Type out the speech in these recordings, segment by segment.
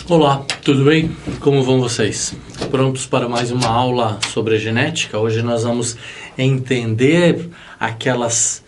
Olá, tudo bem? Como vão vocês? Prontos para mais uma aula sobre genética? Hoje nós vamos entender aquelas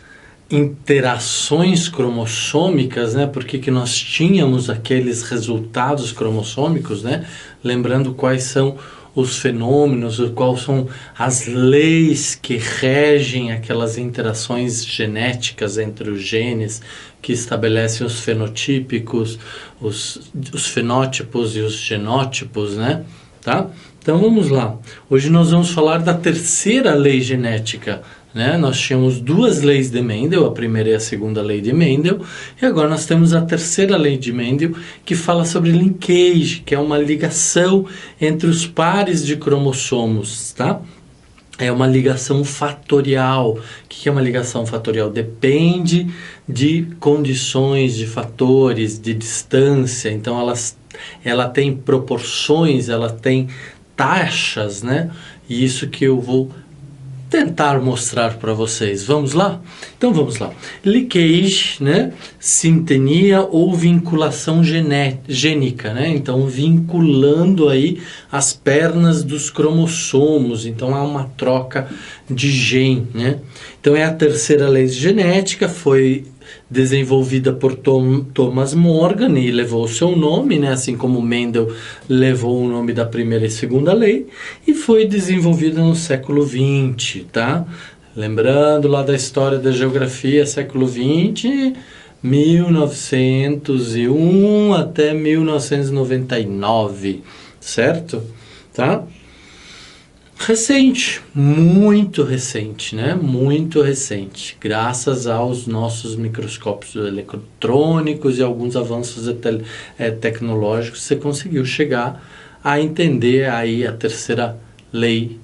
interações cromossômicas, né? Por que nós tínhamos aqueles resultados cromossômicos, né? Lembrando quais são os fenômenos, quais são as leis que regem aquelas interações genéticas entre os genes, que estabelecem os fenotípicos, os fenótipos e os genótipos, né? Tá? Então vamos lá. Hoje nós vamos falar da terceira lei genética, né? Nós tínhamos duas leis de Mendel, a primeira e a segunda lei de Mendel, e agora nós temos a terceira lei de Mendel, que fala sobre linkage, que é uma ligação entre os pares de cromossomos, tá? É uma ligação fatorial. O que é uma ligação fatorial? Depende de condições, de fatores, de distância. Então ela tem proporções, ela tem taxas, né? E isso que eu vou tentar mostrar para vocês. Vamos lá? Então vamos lá. Linkage, né? Sintonia ou vinculação gênica, né? Então vinculando aí as pernas dos cromossomos. Então há uma troca de gene, né? Então é a terceira lei genética, foi desenvolvida por Thomas Morgan e levou o seu nome, né? Assim como Mendel levou o nome da primeira e segunda lei, e foi desenvolvida no século XX, tá? Lembrando lá da história da geografia, século XX, 1901 até 1999, certo? Tá? Recente, muito recente, né? Muito recente, graças aos nossos microscópios eletrônicos e alguns avanços tecnológicos, você conseguiu chegar a entender aí a terceira lei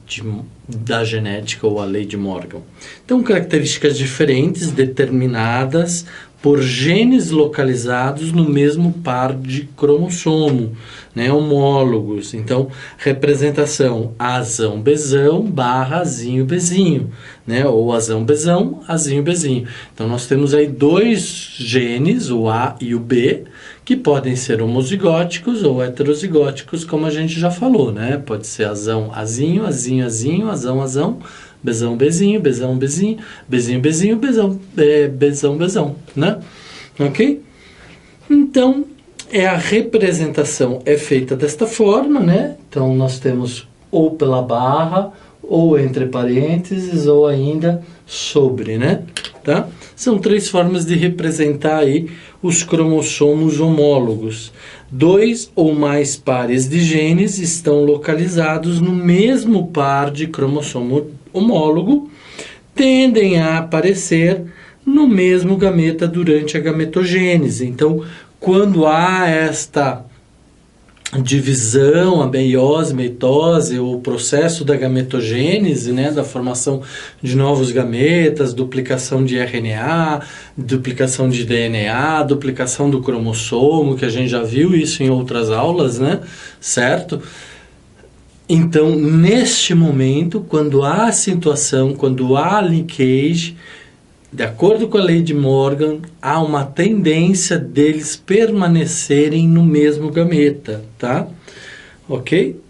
da genética ou a lei de Morgan. Então, características diferentes determinadas por genes localizados no mesmo par de cromossomo, né, homólogos. Então, representação azão bezão barra azinho bezinho, né, ou azão bezão, azinho bezinho. Então, nós temos aí dois genes, o A e o B, que podem ser homozigóticos ou heterozigóticos, como a gente já falou, né? Pode ser azão azinho, azinho azinho, azão azão, bezão bezinho, bezão bezinho, bezinho bezinho, bezão bezão bezão, né? Ok? Então, a representação é feita desta forma, né? Então, nós temos ou pela barra, ou entre parênteses, ou ainda sobre, né? Tá? São três formas de representar aí os cromossomos homólogos. Dois ou mais pares de genes estão localizados no mesmo par de cromossomo homólogo, tendem a aparecer no mesmo gameta durante a gametogênese. Então, quando há esta divisão, a meiose, mitose, o processo da gametogênese, né, da formação de novos gametas, duplicação de RNA, duplicação de DNA, duplicação do cromossomo, que a gente já viu isso em outras aulas, né, certo? Então, neste momento, quando há situação, quando há linkage, de acordo com a lei de Morgan, há uma tendência deles permanecerem no mesmo gameta, tá? Ok?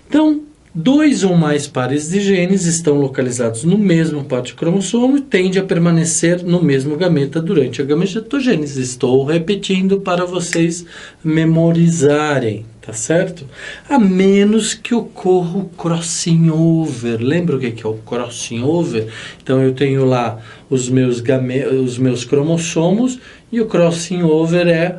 Então, dois ou mais pares de genes estão localizados no mesmo par de cromossomo e tendem a permanecer no mesmo gameta durante a gametogênese. Estou repetindo para vocês memorizarem, tá certo? A menos que ocorra o crossing over. Lembra o que é o crossing over? Então eu tenho lá os meus cromossomos e o crossing over é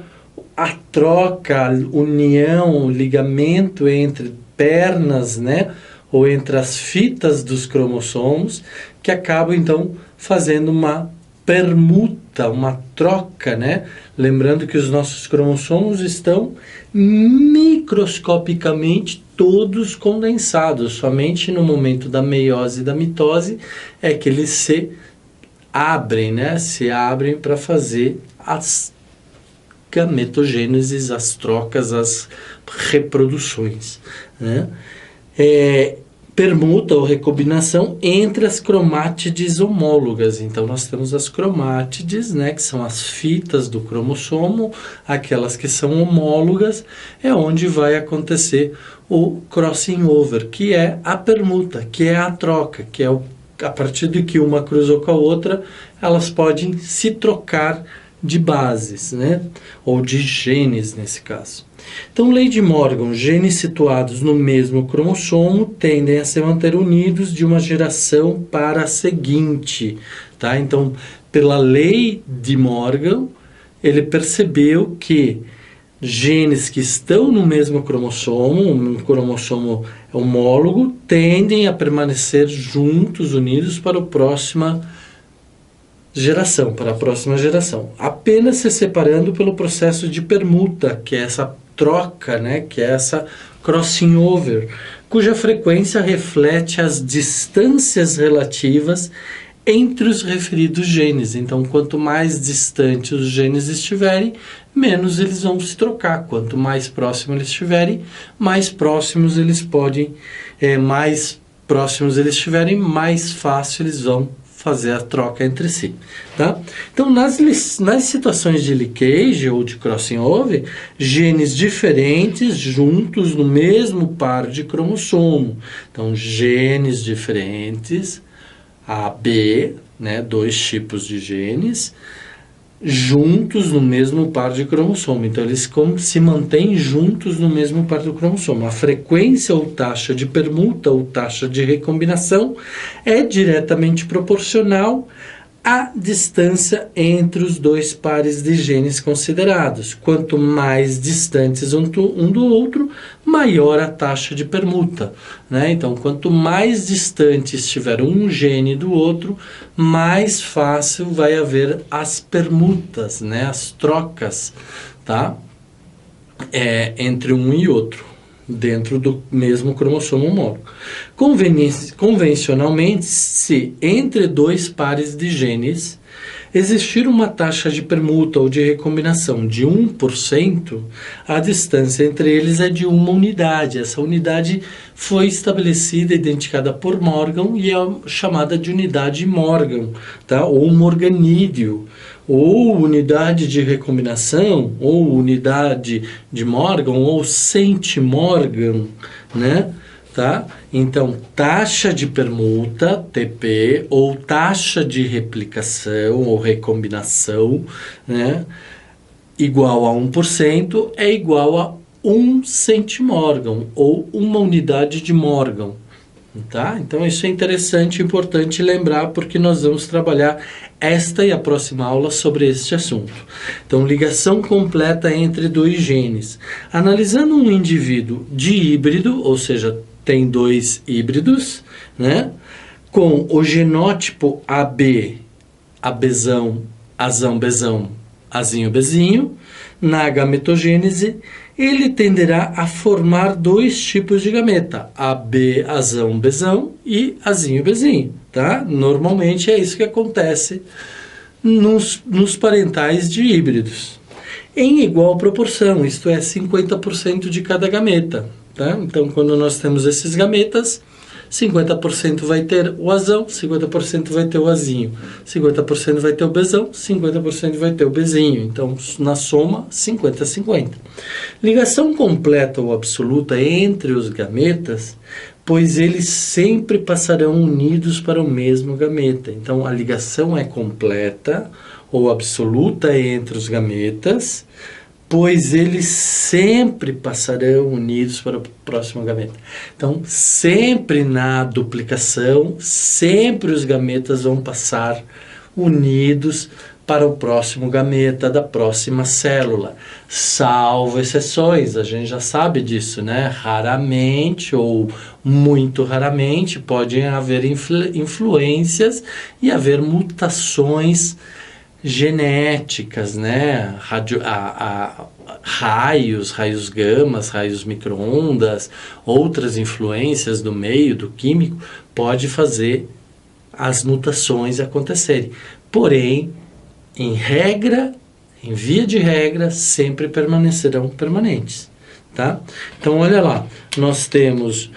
a troca, a união, o ligamento entre pernas, né? Ou entre as fitas dos cromossomos, que acabam então fazendo uma permuta, uma troca, né? Lembrando que os nossos cromossomos estão microscopicamente todos condensados. Somente no momento da meiose e da mitose é que eles se abrem, né? Se abrem para fazer as gametogêneses, as trocas, as reproduções, né? permuta ou recombinação entre as cromátides homólogas. Então, nós temos as cromátides, né, que são as fitas do cromossomo, aquelas que são homólogas, é onde vai acontecer o crossing over, que é a permuta, que é a troca, que é a partir de que uma cruzou com a outra, elas podem se trocar de bases, né, ou de genes nesse caso. Então, lei de Morgan, genes situados no mesmo cromossomo tendem a se manter unidos de uma geração para a seguinte, tá? Então, pela lei de Morgan, ele percebeu que genes que estão no mesmo cromossomo, um cromossomo homólogo, tendem a permanecer juntos, unidos para a próxima geração, apenas se separando pelo processo de permuta, que é essa troca, né, que é essa crossing over, cuja frequência reflete as distâncias relativas entre os referidos genes. Então, quanto mais distantes os genes estiverem, menos eles vão se trocar. Quanto mais próximos eles estiverem, mais próximos eles podem, mais fácil eles vão fazer a troca entre si, tá? Então, nas situações de leakage ou de crossing over, genes diferentes juntos no mesmo par de cromossomo. Então, genes diferentes, A, B, né, dois tipos de genes, juntos no mesmo par de cromossomo. Então, eles se mantêm juntos no mesmo par do cromossomo. A frequência ou taxa de permuta ou taxa de recombinação é diretamente proporcional à distância entre os dois pares de genes considerados. Quanto mais distantes um do outro, maior a taxa de permuta, né? Então, quanto mais distante estiver um gene do outro, mais fácil vai haver as permutas, né? As trocas, tá? Entre um e outro, dentro do mesmo cromossomo homólogo. Convencionalmente, se entre dois pares de genes existir uma taxa de permuta ou de recombinação de 1%, a distância entre eles é de uma unidade. Essa unidade foi estabelecida, identificada por Morgan, e é chamada de unidade Morgan, tá? Ou morganídeo, ou unidade de recombinação, ou unidade de Morgan, ou centimorgan, né? Tá? Então, taxa de permuta, TP, ou taxa de replicação ou recombinação, né, igual a 1%, é igual a 1 centimorgan, ou uma unidade de Morgan. Tá? Então, isso é interessante e importante lembrar, porque nós vamos trabalhar esta e a próxima aula sobre este assunto. Então, ligação completa entre dois genes. Analisando um indivíduo híbrido, ou seja, tem dois híbridos, né, com o genótipo AB, ABzão, Azão, Bzão, Azinho, Bzinho, na gametogênese, ele tenderá a formar dois tipos de gameta, AB, Azão, Bzão e Azinho, Bzinho, tá? Normalmente é isso que acontece nos parentais de híbridos. Em igual proporção, isto é, 50% de cada gameta. Tá? Então, quando nós temos esses gametas, 50% vai ter o azão, 50% vai ter o azinho, 50% vai ter o bezão, 50% vai ter o bezinho. Então, na soma, 50-50. Ligação completa ou absoluta entre os gametas, pois eles sempre passarão unidos para o mesmo gameta. Então, a ligação é completa ou absoluta entre os gametas, pois eles sempre passarão unidos para o próximo gameta. Então, sempre na duplicação, sempre os gametas vão passar unidos para o próximo gameta da próxima célula, salvo exceções, a gente já sabe disso, né? Raramente ou muito raramente podem haver influências e haver mutações genéticas, né? Raios gamas, raios micro-ondas, outras influências do meio, do químico, pode fazer as mutações acontecerem. Porém, em via de regra, sempre permanecerão permanentes, tá? Então, olha lá, nós temos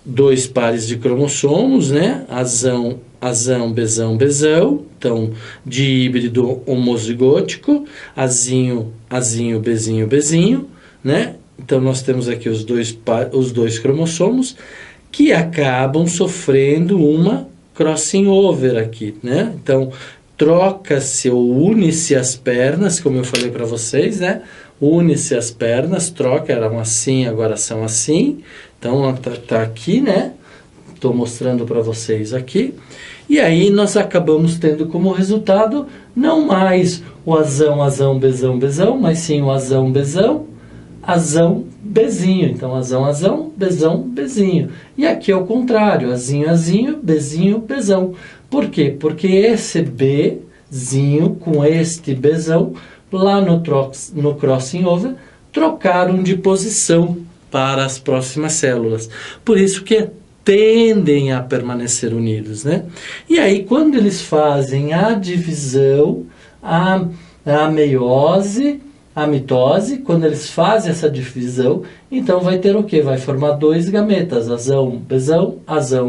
dois pares de cromossomos, né? Azão, azão, bezão, bezão. Então, de híbrido homozigótico, azinho, azinho, bezinho, bezinho, né? Então, nós temos aqui os dois cromossomos que acabam sofrendo uma crossing over aqui, né? Então, troca-se ou une-se as pernas, como eu falei para vocês, né? Une-se as pernas, troca, eram assim, agora são assim. Então, tá aqui, né? Estou mostrando para vocês aqui. E aí, nós acabamos tendo como resultado, não mais o azão, azão, bezão, bezão, mas sim o azão, bezão, azão, bezinho. Então, azão, azão, bezão, bezinho. E aqui é o contrário, azinho, azinho, bezinho, bezão. Por quê? Porque esse Bzinho com este Bzão, lá no crossing over, trocaram de posição para as próximas células. Por isso que tendem a permanecer unidos, né? E aí, quando eles fazem a divisão, a meiose, a mitose, quando eles fazem essa divisão, então vai ter o quê? Vai formar dois gametas, azão,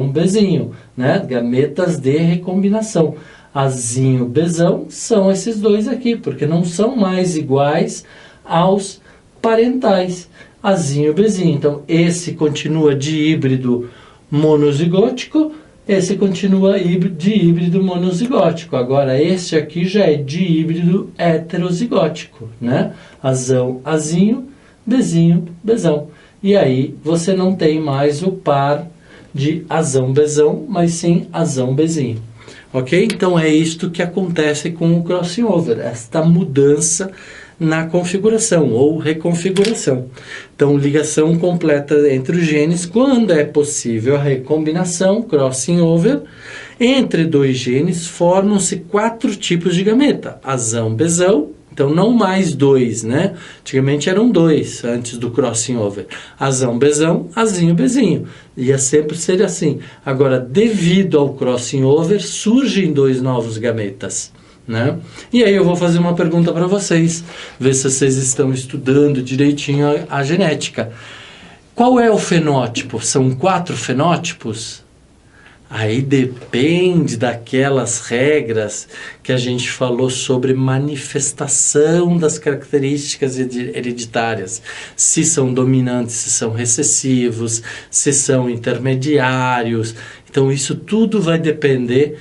bezinho, né? Gametas de recombinação. Azinho, bezão, são esses dois aqui, porque não são mais iguais aos parentais. Azinho, bezinho. Então, esse continua de híbrido monozigótico, esse continua de híbrido monozigótico. Agora, esse aqui já é de híbrido heterozigótico, né? Azão, azinho, bezinho, bezão. E aí, você não tem mais o par de azão, bezão, mas sim azão, bezinho. Ok? Então, é isto que acontece com o crossing over, esta mudança na configuração ou reconfiguração. Então, ligação completa entre os genes, quando é possível a recombinação, crossing over, entre dois genes formam-se 4 tipos de gameta. Azão, bezão, então não mais 2, né? Antigamente eram 2, antes do crossing over. Azão, bezão, azinho, bezinho. Ia sempre ser assim. Agora, devido ao crossing over, surgem 2 novos gametas, né? E aí eu vou fazer uma pergunta para vocês, ver se vocês estão estudando direitinho a genética. Qual é o fenótipo? São 4 fenótipos? Aí depende daquelas regras que a gente falou sobre manifestação das características hereditárias. Se são dominantes, se são recessivos, se são intermediários. Então isso tudo vai depender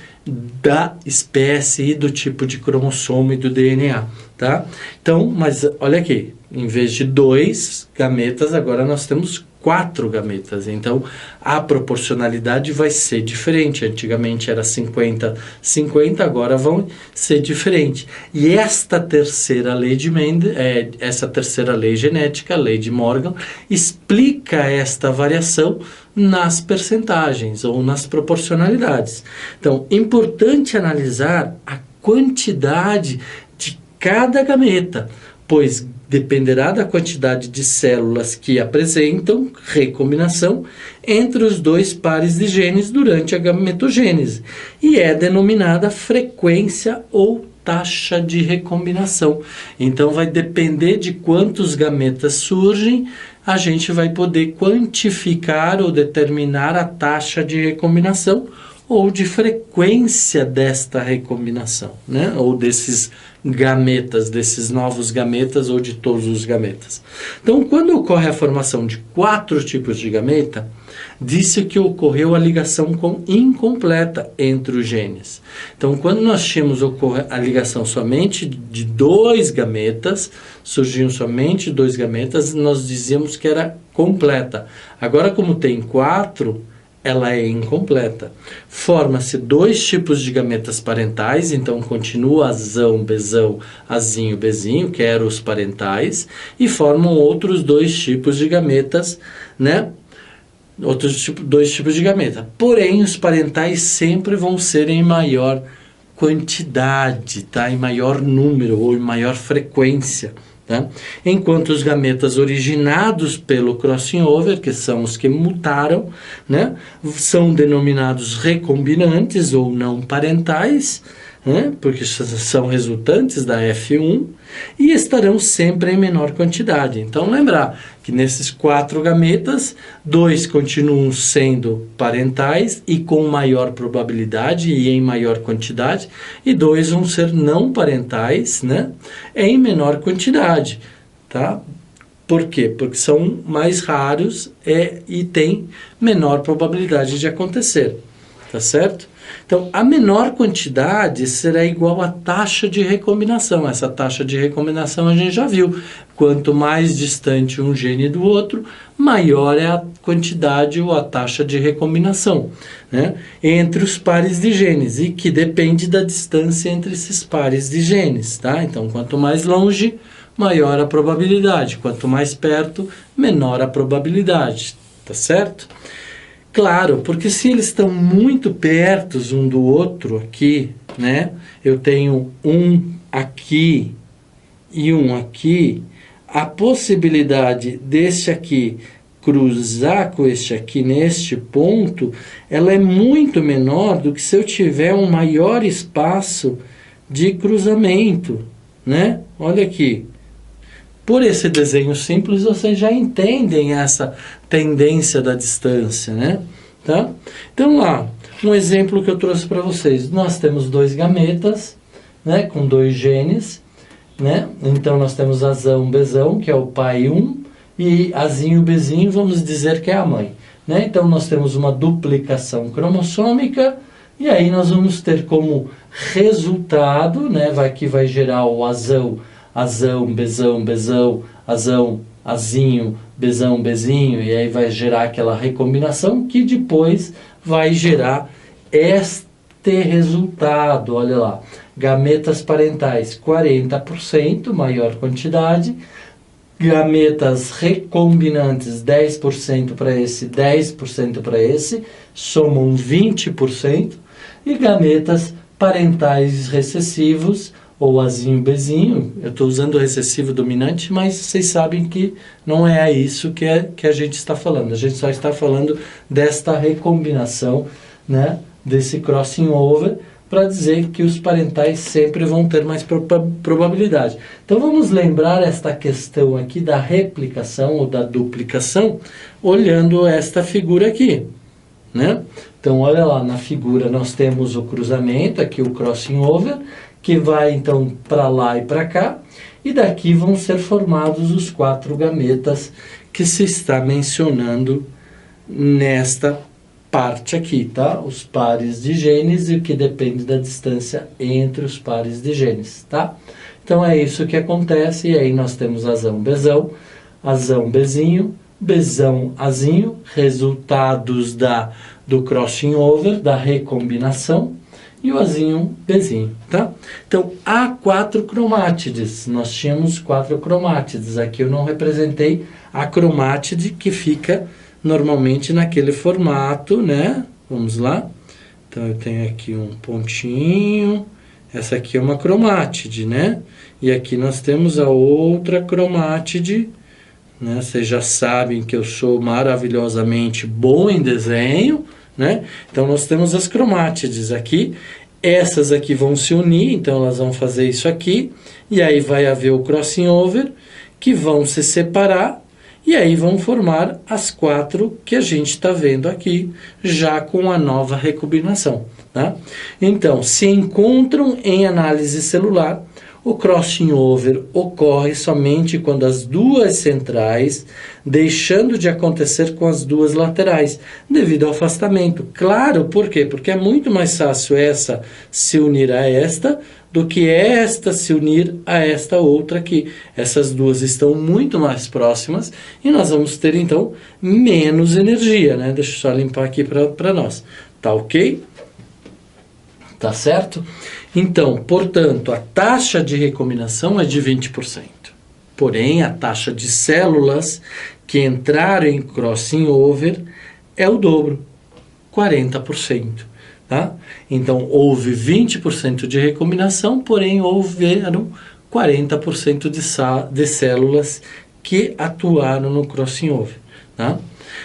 da espécie e do tipo de cromossomo e do DNA, tá? Então, mas olha aqui, em vez de 2 gametas, agora nós temos 4 gametas. Então, a proporcionalidade vai ser diferente. Antigamente era 50-50, agora vão ser diferente. E esta terceira lei de Mendel, essa terceira lei genética, a lei de Morgan, explica esta variação nas percentagens ou nas proporcionalidades. Então, importante analisar a quantidade de cada gameta, pois dependerá da quantidade de células que apresentam recombinação entre os 2 pares de genes durante a gametogênese, e é denominada frequência ou taxa de recombinação. Então, vai depender de quantos gametas surgem, a gente vai poder quantificar ou determinar a taxa de recombinação ou de frequência desta recombinação, né? Ou desses gametas, desses novos gametas ou de todos os gametas. Então, quando ocorre a formação de 4 tipos de gameta, disse que ocorreu a ligação incompleta entre os genes. Então, quando nós tínhamos a ligação somente de 2 gametas, surgiam somente 2 gametas, nós dizíamos que era completa. Agora, como tem 4, ela é incompleta. Forma-se 2 tipos de gametas parentais, então continua azão, bezão, azinho, bezinho, que eram os parentais, e formam outros 2 tipos de gametas, né? Outros 2 tipos de gameta. Porém, os parentais sempre vão ser em maior quantidade, tá? Em maior número ou em maior frequência. Tá? Enquanto os gametas originados pelo crossing over, que são os que mutaram, né, são denominados recombinantes ou não parentais, né? Porque são resultantes da F1 e estarão sempre em menor quantidade. Então, lembrar que nesses 4 gametas, 2 continuam sendo parentais e com maior probabilidade e em maior quantidade, e 2 vão ser não parentais, né? Em menor quantidade, tá? Por quê? Porque são mais raros e têm menor probabilidade de acontecer, tá certo? Então, a menor quantidade será igual à taxa de recombinação. Essa taxa de recombinação a gente já viu. Quanto mais distante um gene do outro, maior é a quantidade ou a taxa de recombinação, né? Entre os pares de genes, e que depende da distância entre esses pares de genes, tá? Então, quanto mais longe, maior a probabilidade. Quanto mais perto, menor a probabilidade, tá certo? Claro, porque se eles estão muito perto um do outro aqui, né? Eu tenho um aqui e um aqui, a possibilidade deste aqui cruzar com este aqui neste ponto, ela é muito menor do que se eu tiver um maior espaço de cruzamento, né? Olha aqui. Por esse desenho simples, vocês já entendem essa tendência da distância, né? Tá? Então, lá, um exemplo que eu trouxe para vocês. Nós temos 2 gametas, né, com 2 genes, né? Então, nós temos azão, bezão, que é o pai 1, e azinho, bezinho, vamos dizer que é a mãe, né? Então, nós temos uma duplicação cromossômica, e aí nós vamos ter como resultado, né, que vai gerar o azão, bezão, bezão, azão, azinho, bezão, bezinho, e aí vai gerar aquela recombinação que depois vai gerar este resultado. Olha lá, gametas parentais 40%, maior quantidade, gametas recombinantes 10% para esse, 10% para esse, somam 20%, e gametas parentais recessivos, ou azinho, bezinho, eu estou usando o recessivo dominante, mas vocês sabem que não é isso que a gente está falando. A gente só está falando desta recombinação, né, desse crossing over, para dizer que os parentais sempre vão ter mais probabilidade. Então vamos lembrar esta questão aqui da replicação ou da duplicação, olhando esta figura aqui, né? Então olha lá, na figura nós temos o cruzamento, aqui o crossing over, que vai então para lá e para cá, e daqui vão ser formados os 4 gametas que se está mencionando nesta parte aqui, tá? Os pares de genes, e o que depende da distância entre os pares de genes, tá? Então é isso que acontece, e aí nós temos azão, bezinho, bezão, azinho, resultados do crossing over, da recombinação, e o azinho, bezinho, tá? Então, há 4 cromátides. Nós tínhamos 4 cromátides. Aqui eu não representei a cromátide que fica normalmente naquele formato, né? Vamos lá. Então, eu tenho aqui um pontinho. Essa aqui é uma cromátide, né? E aqui nós temos a outra cromátide, né? Vocês já sabem que eu sou maravilhosamente bom em desenho, né? Então, nós temos as cromátides aqui. Essas aqui vão se unir, então elas vão fazer isso aqui. E aí vai haver o crossing over, que vão se separar. E aí vão formar as 4 que a gente está vendo aqui, já com a nova recombinação, tá? Então, se encontram em análise celular. O crossing over ocorre somente quando as 2 centrais, deixando de acontecer com as 2 laterais, devido ao afastamento. Claro, por quê? Porque é muito mais fácil essa se unir a esta do que esta se unir a esta outra aqui. Essas 2 estão muito mais próximas e nós vamos ter, então, menos energia, né? Deixa eu só limpar aqui para nós. Tá ok? Tá certo? Então, portanto, a taxa de recombinação é de 20%. Porém, a taxa de células que entraram em crossing over é o dobro, 40%. Tá? Então, houve 20% de recombinação, porém, houveram 40% de células que atuaram no crossing over. Tá?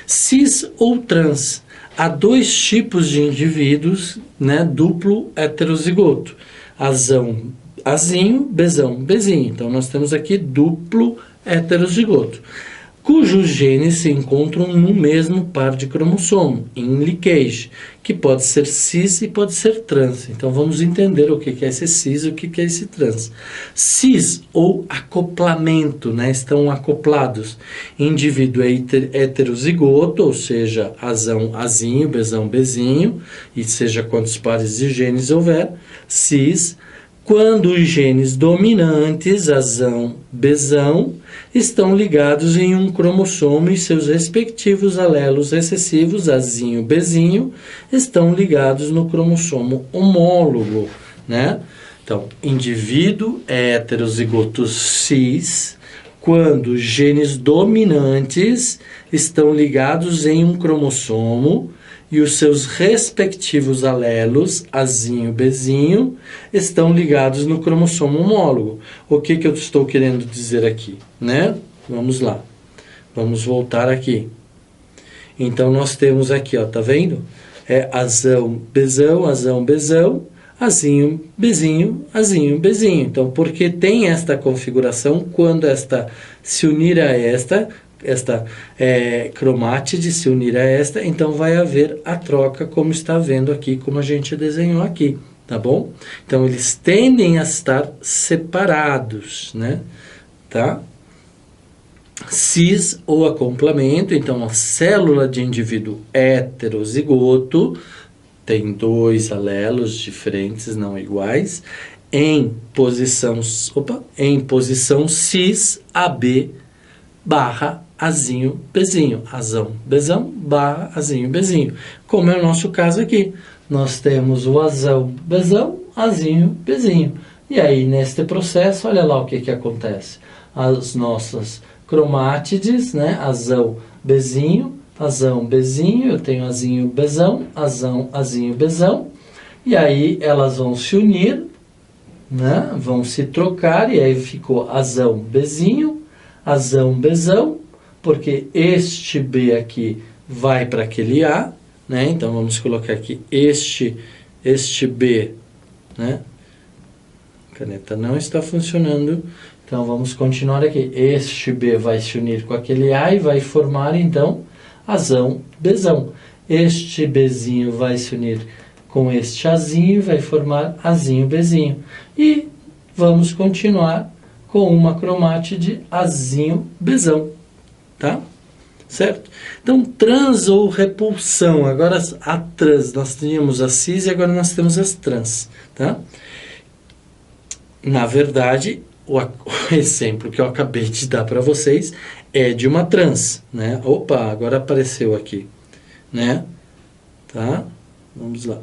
Cis ou trans. Há 2 tipos de indivíduos, né, duplo heterozigoto. Azão, Azinho, Bzão, Bzinho. Então, nós temos aqui duplo heterozigoto, cujos genes se encontram no mesmo par de cromossomo, em linkage, que pode ser cis e pode ser trans. Então, vamos entender o que é esse cis e o que é esse trans. Cis, ou acoplamento, né? Estão acoplados. Indivíduo heterozigoto, ou seja, azão, azinho, bezão, bezinho, e seja quantos pares de genes houver. Cis, quando os genes dominantes, azão, bezão, estão ligados em um cromossomo e seus respectivos alelos recessivos, azinho, bezinho, estão ligados no cromossomo homólogo, né? Então, indivíduo heterozigoto cis, quando os genes dominantes estão ligados em um cromossomo e os seus respectivos alelos, azinho, bezinho, estão ligados no cromossomo homólogo. O que eu estou querendo dizer aqui, né? Vamos lá. Vamos voltar aqui. Então, nós temos aqui, ó, tá vendo? É azão, bezão, azinho, bezinho, Então, porque tem esta configuração, quando esta se unir a esta cromátide se unir a esta, então vai haver a troca, como está vendo aqui, como a gente desenhou aqui, tá bom? Então, eles tendem a estar separados, né? Tá? Cis ou acoplamento, então a célula de indivíduo heterozigoto tem dois alelos diferentes, não iguais, em posição cis, AB barra azinho, bezinho, azão, bezão, barra azinho, bezinho. Como é o nosso caso aqui. Nós temos o azão, bezão, azinho, bezinho. E aí, neste processo, olha lá o que acontece. As nossas cromátides, né? Azão, bezinho, eu tenho azinho, bezão, azão, azinho, bezão. E aí, elas vão se unir, né? Vão se trocar, e aí ficou azão, bezinho, azão, bezão, porque este B aqui vai para aquele A, né? Então, vamos colocar aqui este B, né? A caneta não está funcionando, então vamos continuar aqui. Este B vai se unir com aquele A e vai formar, então, azão, bezão. Este Bzinho vai se unir com este Azinho e vai formar azinho, bezinho. E vamos continuar com uma cromátide azinho, bezão, tá? Certo? Então, trans ou repulsão. Agora, a trans, nós tínhamos a cis e agora nós temos as trans, tá? Na verdade, o exemplo que eu acabei de dar para vocês é de uma trans, né? Opa, agora apareceu aqui, né? Tá? Vamos lá.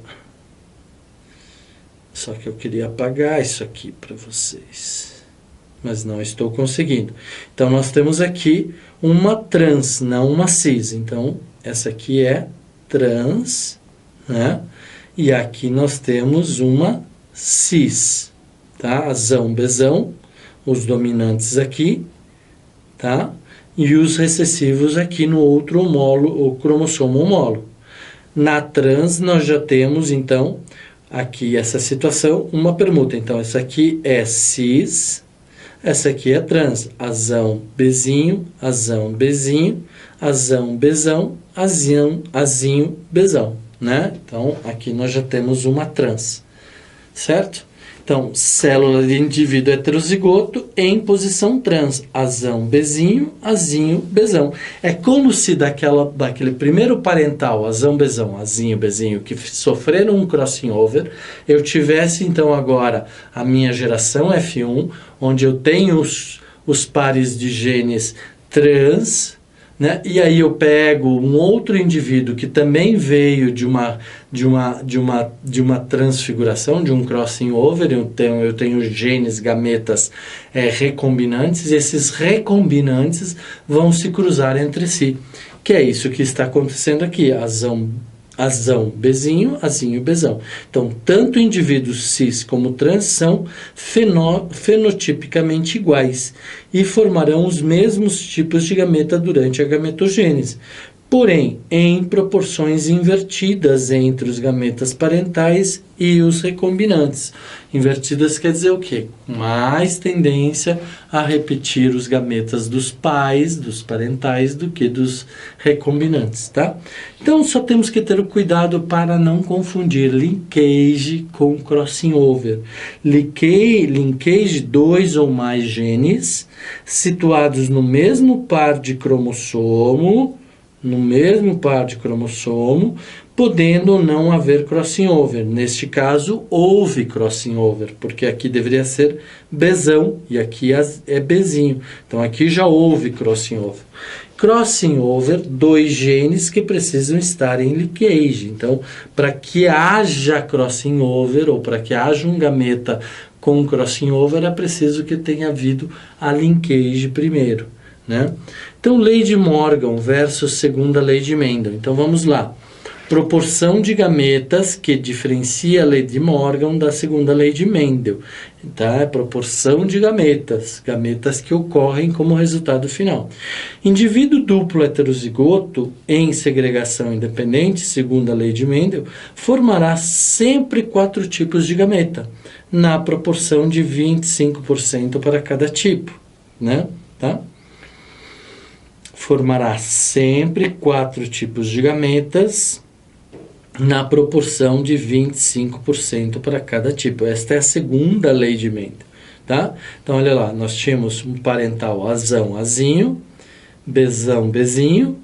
Só que eu queria apagar isso aqui para vocês, mas não estou conseguindo. Então, nós temos aqui uma trans, não uma cis. Então, essa aqui é trans, né? E aqui nós temos uma cis, tá? Azão, bezão, os dominantes aqui, tá? E os recessivos aqui no outro homólogo, o cromossomo homólogo. Na trans, nós já temos, então, aqui essa situação, uma permuta. Então, essa aqui é cis, essa aqui é trans. Azão, bezinho, azão, bezinho, azão, bezão, azinho, bezão, né? Então, aqui nós já temos uma trans, certo? Então, célula de indivíduo heterozigoto em posição trans. Azão, bezinho, azinho, bezão. É como se daquele primeiro parental, azão, bezão, azinho, bezinho, que sofreram um crossing over, eu tivesse, então, agora a minha geração F1, onde eu tenho os pares de genes trans, né? E aí eu pego um outro indivíduo que também veio de uma transfiguração, de um crossing over, eu tenho genes, gametas recombinantes, e esses recombinantes vão se cruzar entre si, que é isso que está acontecendo aqui, azão, bezinho, azinho, bezão. Então, tanto indivíduos cis como trans são fenotipicamente iguais e formarão os mesmos tipos de gameta durante a gametogênese. porém em proporções invertidas entre os gametas parentais e os recombinantes. Invertidas quer dizer o quê? Mais tendência a repetir os gametas dos pais, dos parentais, do que dos recombinantes, tá? Então só temos que ter o cuidado para não confundir linkage com crossing over. Linkage, 2 ou mais genes situados no mesmo par de cromossomo, podendo ou não haver crossing over. Neste caso, houve crossing over, porque aqui deveria ser Bzão e aqui é Bzinho. Então, aqui já houve crossing over. Crossing over, 2 genes que precisam estar em linkage. Então, para que haja crossing over, ou para que haja um gameta com crossing over, é preciso que tenha havido a linkage primeiro, né? Então, lei de Morgan versus segunda lei de Mendel. Então, vamos lá. Proporção de gametas que diferencia a lei de Morgan da segunda lei de Mendel. Tá? É proporção de gametas que ocorrem como resultado final. Indivíduo duplo heterozigoto em segregação independente, segundo a lei de Mendel, formará sempre 4 tipos de gameta, na proporção de 25% para cada tipo, né? Tá? Formará sempre 4 tipos de gametas na proporção de 25% para cada tipo. Esta é a segunda lei de Mendel, tá? Então, olha lá, nós tínhamos um parental Azão, Azinho, Bzão, Bzinho,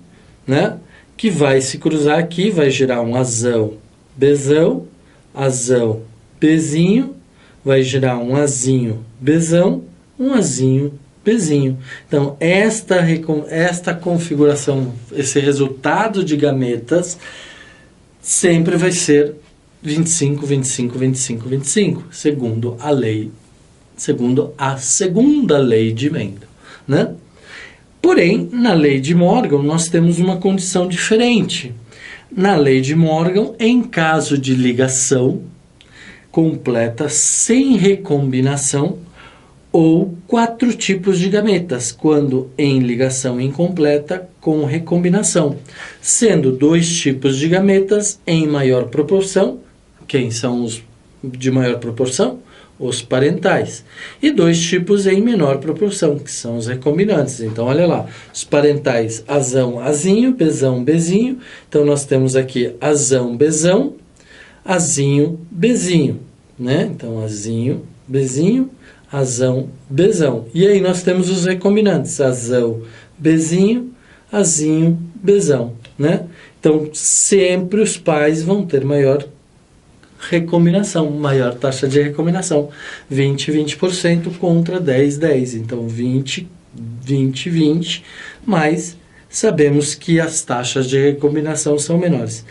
né? Que vai se cruzar aqui, vai gerar um Azão, Bzão, Azão, Bzinho, vai gerar um Azinho, Bzão, um Azinho, Bzinho. Então, esta configuração, esse resultado de gametas, sempre vai ser 25, 25, 25, 25, segundo a segunda lei de Mendel, né? Porém, na lei de Morgan, nós temos uma condição diferente. Na lei de Morgan, em caso de ligação completa sem recombinação, ou 4 tipos de gametas, quando em ligação incompleta com recombinação, sendo 2 tipos de gametas em maior proporção. Quem são os de maior proporção? Os parentais. E 2 tipos em menor proporção, que são os recombinantes. Então, olha lá, os parentais Azão, Azinho, Bzão, Bzinho. Então, nós temos aqui Azão, Bzão, Azinho, Bzinho, né? Então, Azinho, Bzinho, Azão, Bzão. E aí nós temos os recombinantes, Azão, Bzinho, Azinho, Bzão, né? Então, sempre os pais vão ter maior recombinação, maior taxa de recombinação, 20% contra 10. Então, 20, 20, mas sabemos que as taxas de recombinação são menores.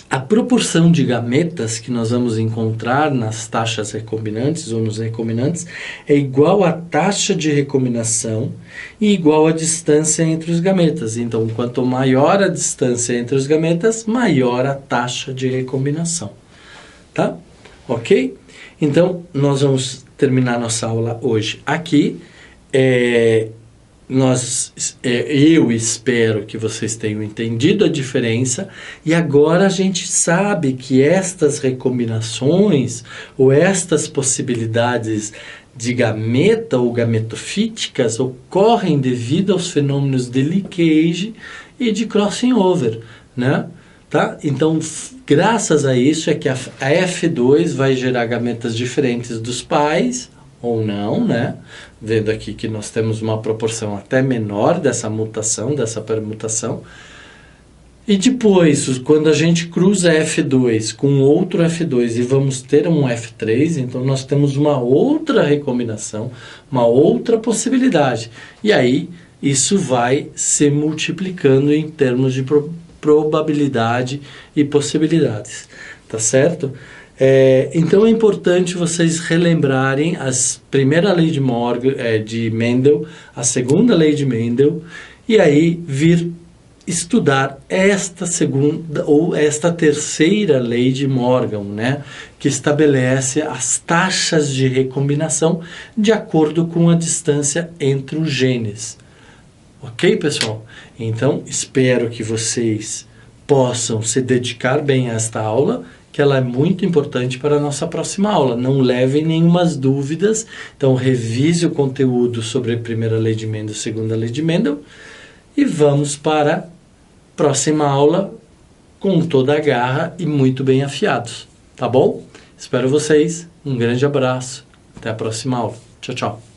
A proporção de gametas que nós vamos encontrar nas taxas recombinantes ou nos recombinantes é igual à taxa de recombinação e igual à distância entre os gametas. Então, quanto maior a distância entre os gametas, maior a taxa de recombinação. Tá? Ok? Então, nós vamos terminar nossa aula hoje aqui. Eu espero que vocês tenham entendido a diferença e agora a gente sabe que estas recombinações ou estas possibilidades de gameta ou gametofíticas ocorrem devido aos fenômenos de linkage e de crossing over, né? Tá? Então, graças a isso é que a F2 vai gerar gametas diferentes dos pais, ou não, né? Vendo aqui que nós temos uma proporção até menor dessa mutação, dessa permutação. E depois, quando a gente cruza F2 com outro F2 e vamos ter um F3, então nós temos uma outra recombinação, uma outra possibilidade. E aí, isso vai se multiplicando em termos de probabilidade e possibilidades. Tá certo? Então é importante vocês relembrarem a primeira lei de Morgan, de Mendel, a segunda lei de Mendel, e aí vir estudar esta segunda ou esta terceira lei de Morgan, né, que estabelece as taxas de recombinação de acordo com a distância entre os genes. Ok, pessoal? Então, espero que vocês possam se dedicar bem a esta aula, que ela é muito importante para a nossa próxima aula. Não levem nenhumas dúvidas. Então, revise o conteúdo sobre a primeira lei de Mendel, segunda lei de Mendel, e vamos para a próxima aula com toda a garra e muito bem afiados. Tá bom? Espero vocês. Um grande abraço. Até a próxima aula. Tchau, tchau.